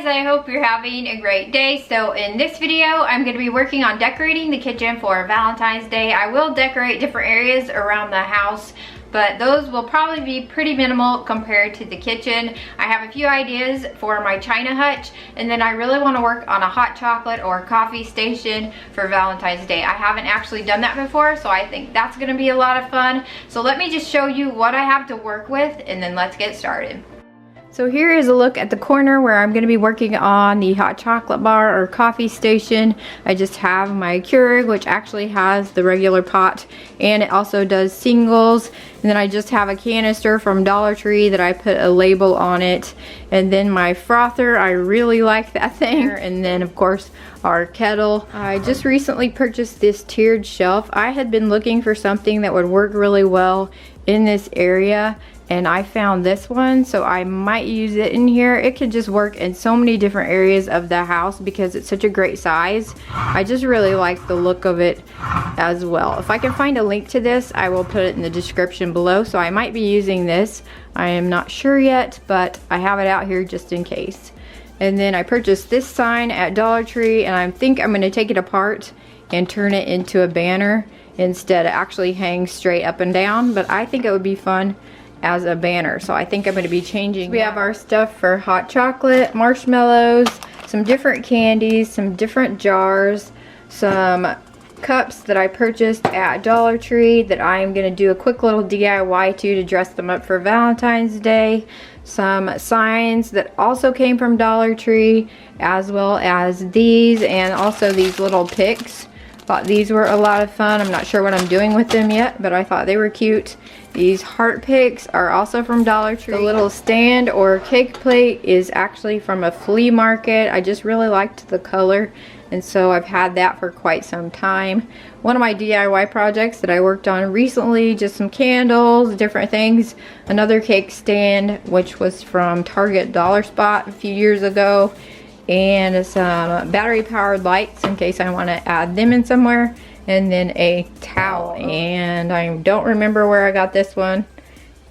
guys, I hope you're having a great day. So in this video, I'm going to be working on decorating the kitchen for Valentine's Day. I will decorate different areas around the house, but those will probably be pretty minimal compared to the kitchen. I have a few ideas for my china hutch, and then I really want to work on a hot chocolate or coffee station for Valentine's Day. I haven't actually done that before, so I think that's going to be a lot of fun. So let me just show you what I have to work with, and then let's get started. So here is a look at the corner where I'm going to be working on the hot chocolate bar or coffee station. I just have my Keurig, which actually has the regular pot, and it also does singles. And then I just have a canister from Dollar Tree that I put a label on it. And then my frother, I really like that thing. And then of course our kettle. I just recently purchased this tiered shelf. I had been looking for something that would work really well in this area, and I found this one, so I might use it in here. It could just work in so many different areas of the house because it's such a great size. I just really like the look of it as well. If I can find a link to this, I will put it in the description below, so I might be using this. I am not sure yet, but I have it out here just in case. And then I purchased this sign at Dollar Tree, and I think I'm going to take it apart and turn it into a banner instead of actually hang straight up and down, but I think it would be fun as a banner, so I think I'm going to be changing. We have our stuff for hot chocolate, marshmallows, some different candies, some different jars, some cups that I purchased at Dollar Tree that I am going to do a quick little DIY to dress them up for Valentine's Day, some signs that also came from Dollar Tree, as well as these, and also these little picks. Thought these were a lot of fun. I'm not sure what I'm doing with them yet, but I thought they were cute. These heart picks are also from Dollar Tree. The little stand or cake plate is actually from a flea market. I just really liked the color, and so I've had that for quite some time. One of my DIY projects that I worked on recently, just some candles, different things. Another cake stand, which was from Target Dollar Spot a few years ago. And some battery powered lights in case I want to add them in somewhere, and then a towel, and I don't remember where I got this one.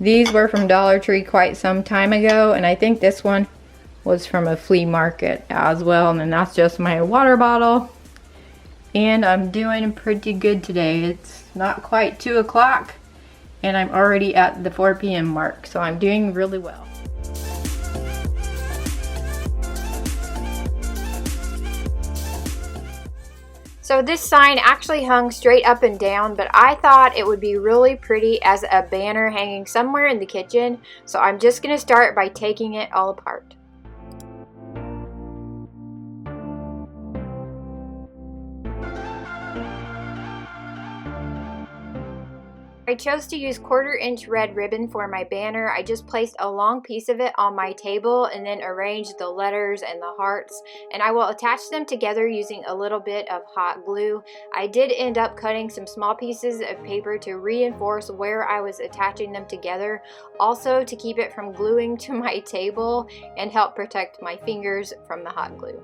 These were from Dollar Tree quite some time ago, and I think this one was from a flea market as well. And then that's just my water bottle, and I'm doing pretty good today. It's not quite 2 o'clock and I'm already at the 4 p.m. mark, so I'm doing really well. So this sign actually hung straight up and down, but I thought it would be really pretty as a banner hanging somewhere in the kitchen. So I'm just going to start by taking it all apart. I chose to use 1/4-inch red ribbon for my banner. I just placed a long piece of it on my table and then arranged the letters and the hearts, and I will attach them together using a little bit of hot glue. I did end up cutting some small pieces of paper to reinforce where I was attaching them together, also to keep it from gluing to my table and help protect my fingers from the hot glue.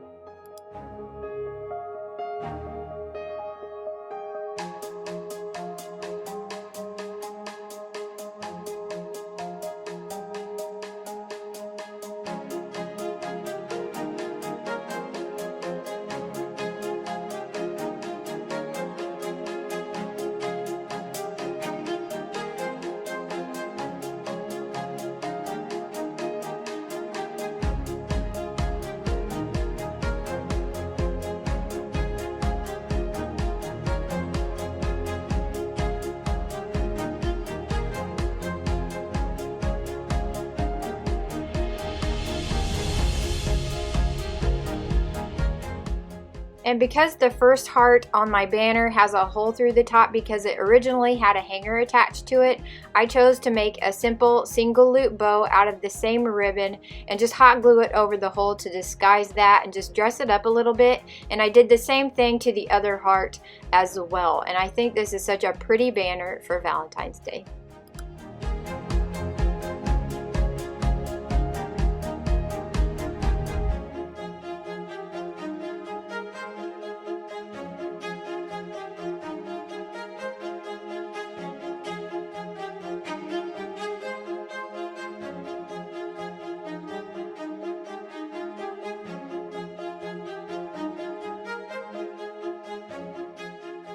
And because the first heart on my banner has a hole through the top because it originally had a hanger attached to it, I chose to make a simple single loop bow out of the same ribbon and just hot glue it over the hole to disguise that and just dress it up a little bit. And I did the same thing to the other heart as well. And I think this is such a pretty banner for Valentine's Day.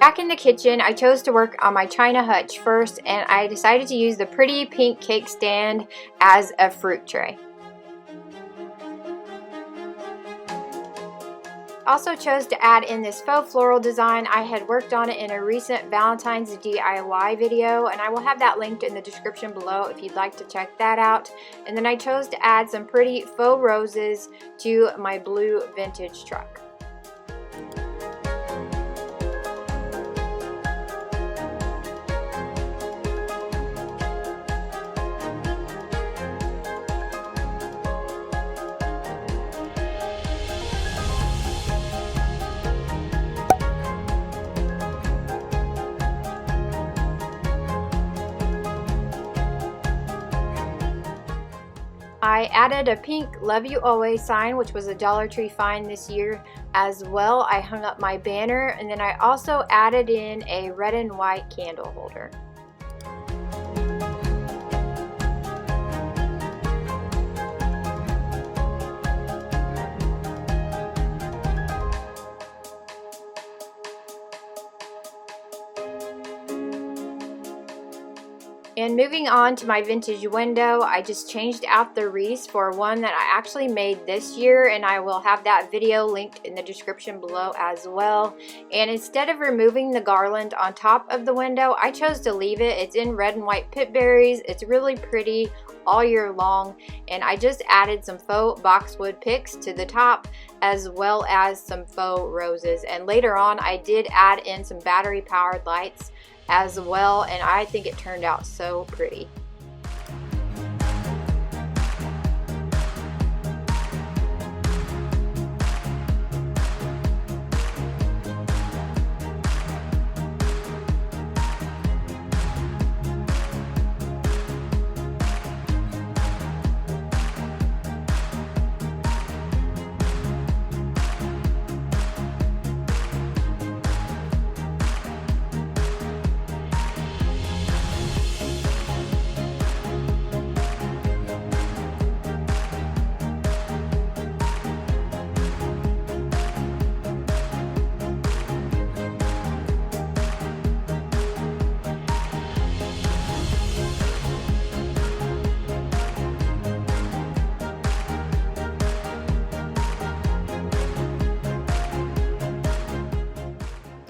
Back in the kitchen, I chose to work on my china hutch first, and I decided to use the pretty pink cake stand as a fruit tray. Also chose to add in this faux floral design. I had worked on it in a recent Valentine's DIY video, and I will have that linked in the description below if you'd like to check that out. And then I chose to add some pretty faux roses to my blue vintage truck. I added a pink Love You Always sign, which was a Dollar Tree find this year as well. I hung up my banner, and then I also added in a red and white candle holder. And moving on to my vintage window, I just changed out the wreath for one that I actually made this year, and I will have that video linked in the description below as well. And instead of removing the garland on top of the window, I chose to leave it. It's in red and white pip berries. It's really pretty all year long, and I just added some faux boxwood picks to the top as well as some faux roses. And later on I did add in some battery powered lights as well, and I think it turned out so pretty.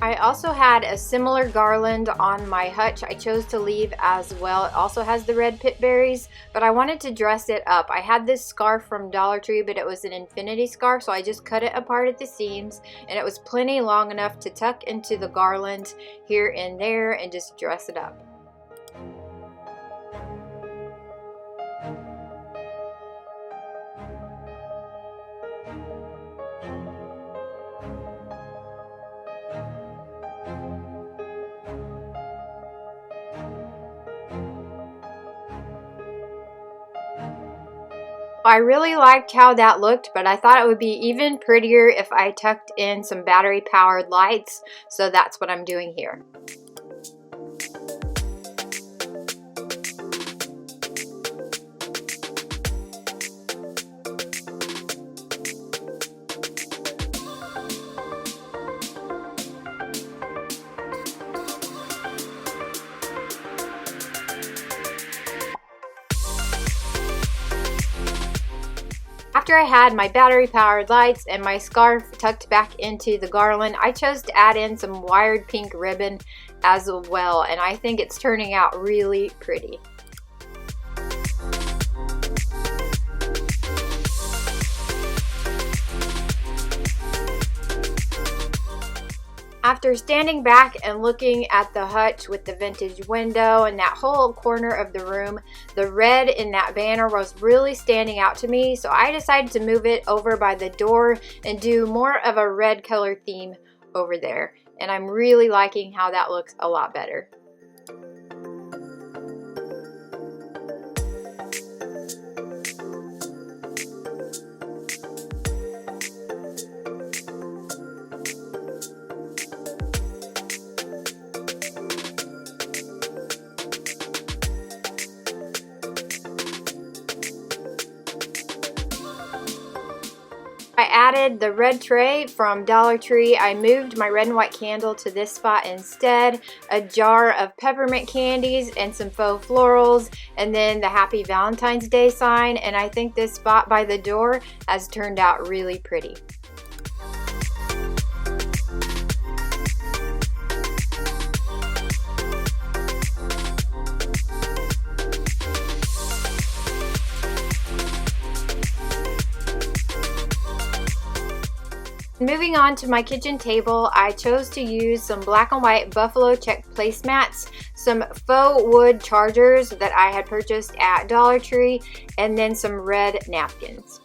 I also had a similar garland on my hutch. I chose to leave as well. It also has the red pip berries, but I wanted to dress it up. I had this scarf from Dollar Tree, but it was an infinity scarf, so I just cut it apart at the seams, and it was plenty long enough to tuck into the garland here and there and just dress it up. I really liked how that looked, but I thought it would be even prettier if I tucked in some battery powered lights, so that's what I'm doing here. After I had my battery powered lights and my scarf tucked back into the garland, I chose to add in some wired pink ribbon as well, and I think it's turning out really pretty. After standing back and looking at the hutch with the vintage window and that whole corner of the room, the red in that banner was really standing out to me, so I decided to move it over by the door and do more of a red color theme over there. And I'm really liking how that looks a lot better. I added the red tray from Dollar Tree. I moved my red and white candle to this spot instead, a jar of peppermint candies and some faux florals, and then the Happy Valentine's Day sign, and I think this spot by the door has turned out really pretty. Moving on to my kitchen table, I chose to use some black and white buffalo check placemats, some faux wood chargers that I had purchased at Dollar Tree, and then some red napkins.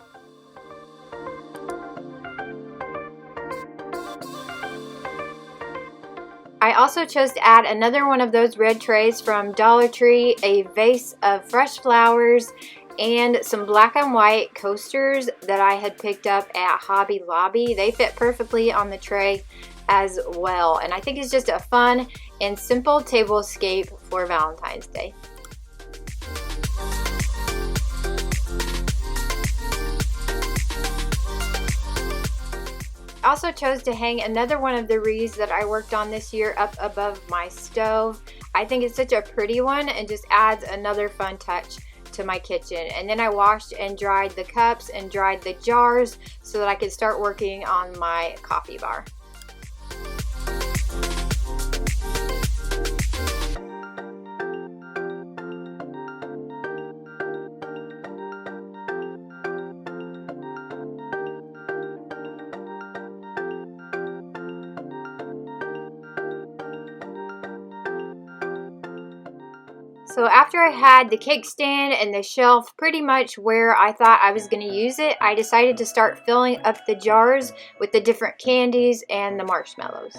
I also chose to add another one of those red trays from Dollar Tree, a vase of fresh flowers, and some black and white coasters that I had picked up at Hobby Lobby. They fit perfectly on the tray as well, and I think it's just a fun and simple tablescape for Valentine's Day. I also chose to hang another one of the wreaths that I worked on this year up above my stove. I think it's such a pretty one and just adds another fun touch to my kitchen. And then I washed and dried the cups and dried the jars so that I could start working on my coffee bar. So after I had the cake stand and the shelf pretty much where I thought I was going to use it, I decided to start filling up the jars with the different candies and the marshmallows.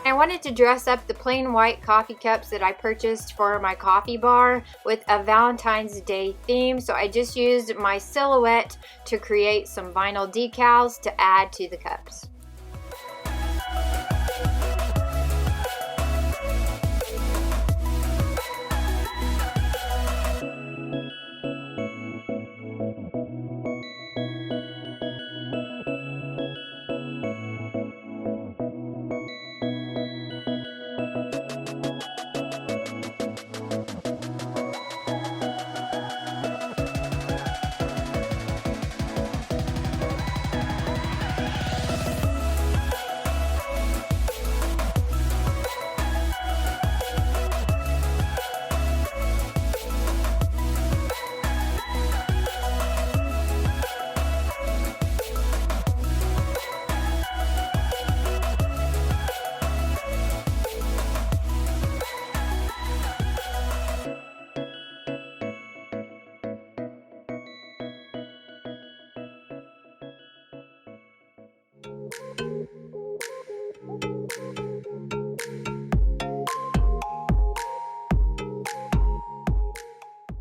I wanted to dress up the plain white coffee cups that I purchased for my coffee bar with a Valentine's Day theme, so I just used my silhouette to create some vinyl decals to add to the cups.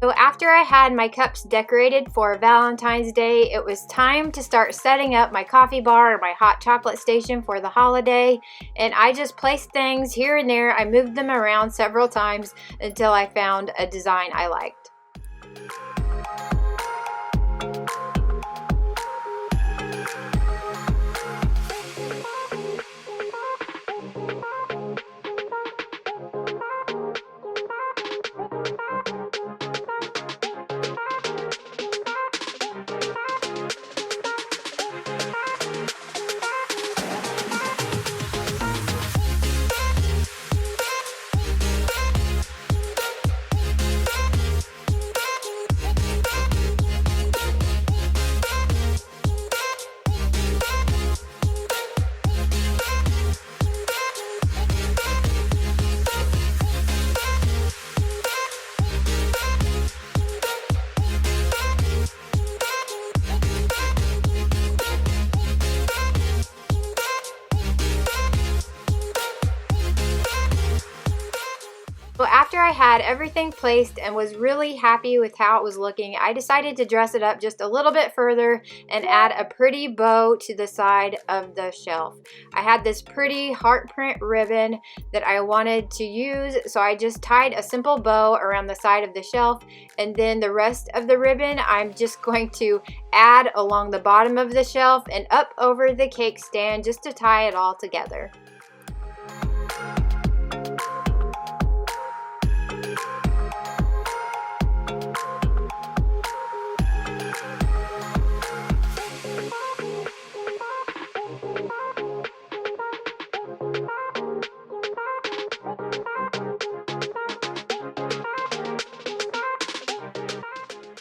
So after I had my cups decorated for Valentine's Day, it was time to start setting up my coffee bar or my hot chocolate station for the holiday. And I just placed things here and there. I moved them around several times until I found a design I liked. So after I had everything placed and was really happy with how it was looking, I decided to dress it up just a little bit further and add a pretty bow to the side of the shelf. I had this pretty heart print ribbon that I wanted to use, so I just tied a simple bow around the side of the shelf, and then the rest of the ribbon I'm just going to add along the bottom of the shelf and up over the cake stand just to tie it all together.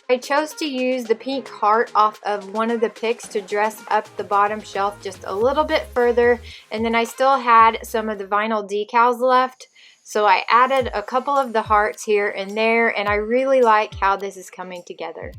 I chose to use the pink heart off of one of the picks to dress up the bottom shelf just a little bit further, and then I still had some of the vinyl decals left, so I added a couple of the hearts here and there, and I really like how this is coming together.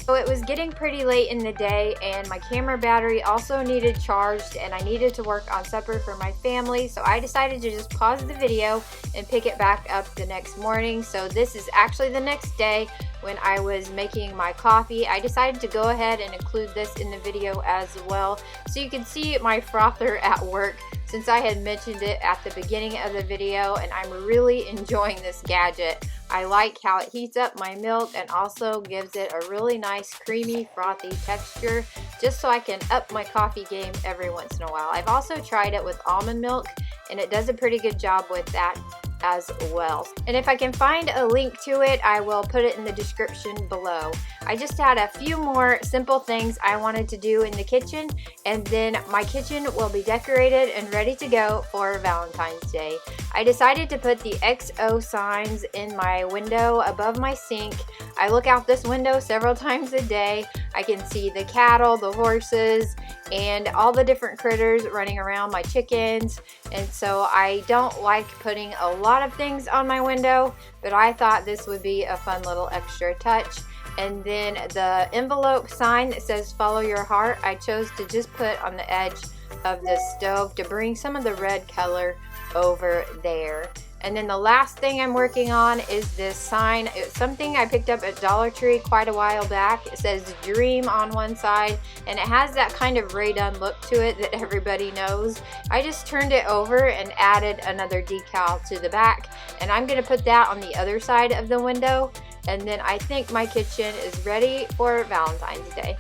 So it was getting pretty late in the day, and my camera battery also needed charged, and I needed to work on supper for my family, so I decided to just pause the video and pick it back up the next morning. So this is actually the next day when I was making my coffee. I decided to go ahead and include this in the video as well, so you can see my frother at work, since I had mentioned it at the beginning of the video, and I'm really enjoying this gadget. I like how it heats up my milk and also gives it a really nice creamy frothy texture, just so I can up my coffee game every once in a while. I've also tried it with almond milk, and it does a pretty good job with that as well. And if I can find a link to it, I will put it in the description below. I just had a few more simple things I wanted to do in the kitchen, and then my kitchen will be decorated and ready to go for Valentine's Day. I decided to put the XO signs in my window above my sink. I look out this window several times a day. I can see the cattle, the horses, and all the different critters running around, my chickens, and so I don't like putting a lot of things on my window, but I thought this would be a fun little extra touch. And then the envelope sign that says follow your heart, I chose to just put on the edge of the stove to bring some of the red color over there. And then the last thing I'm working on is this sign. It's something I picked up at Dollar Tree quite a while back. It says Dream on one side, and it has that kind of Ray Dunn look to it that everybody knows. I just turned it over and added another decal to the back, and I'm going to put that on the other side of the window. And then I think my kitchen is ready for Valentine's Day.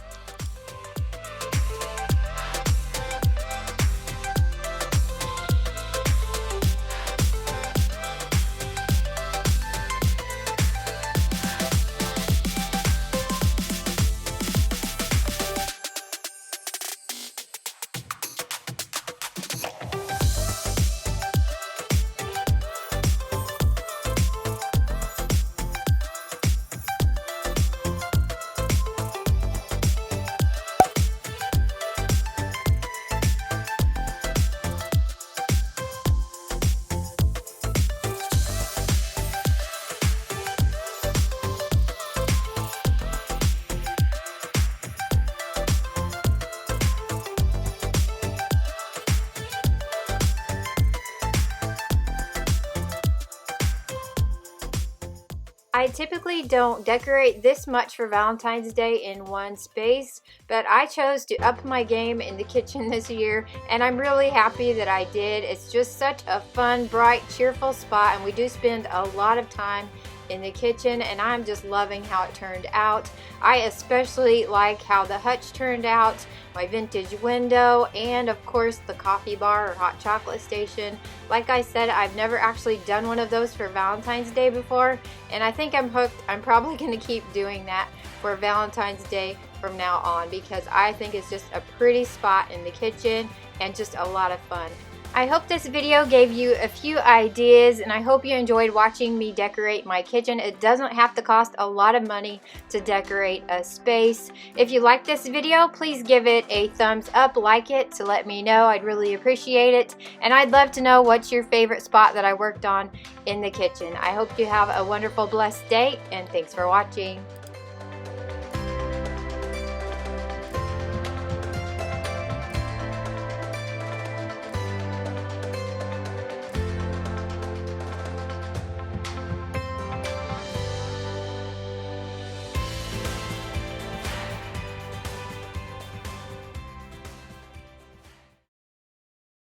I typically don't decorate this much for Valentine's Day in one space, but I chose to up my game in the kitchen this year, and I'm really happy that I did. It's just such a fun, bright, cheerful spot, and we do spend a lot of time in the kitchen, and I'm just loving how it turned out. I especially like how the hutch turned out, my vintage window, and of course the coffee bar or hot chocolate station. Like I said, I've never actually done one of those for Valentine's Day before, and I think I'm hooked. I'm probably going to keep doing that for Valentine's Day from now on because I think it's just a pretty spot in the kitchen and just a lot of fun. I hope this video gave you a few ideas, and I hope you enjoyed watching me decorate my kitchen. It doesn't have to cost a lot of money to decorate a space. If you like this video, please give it a thumbs up, like it to let me know. I'd really appreciate it. And I'd love to know what's your favorite spot that I worked on in the kitchen. I hope you have a wonderful, blessed day, and thanks for watching.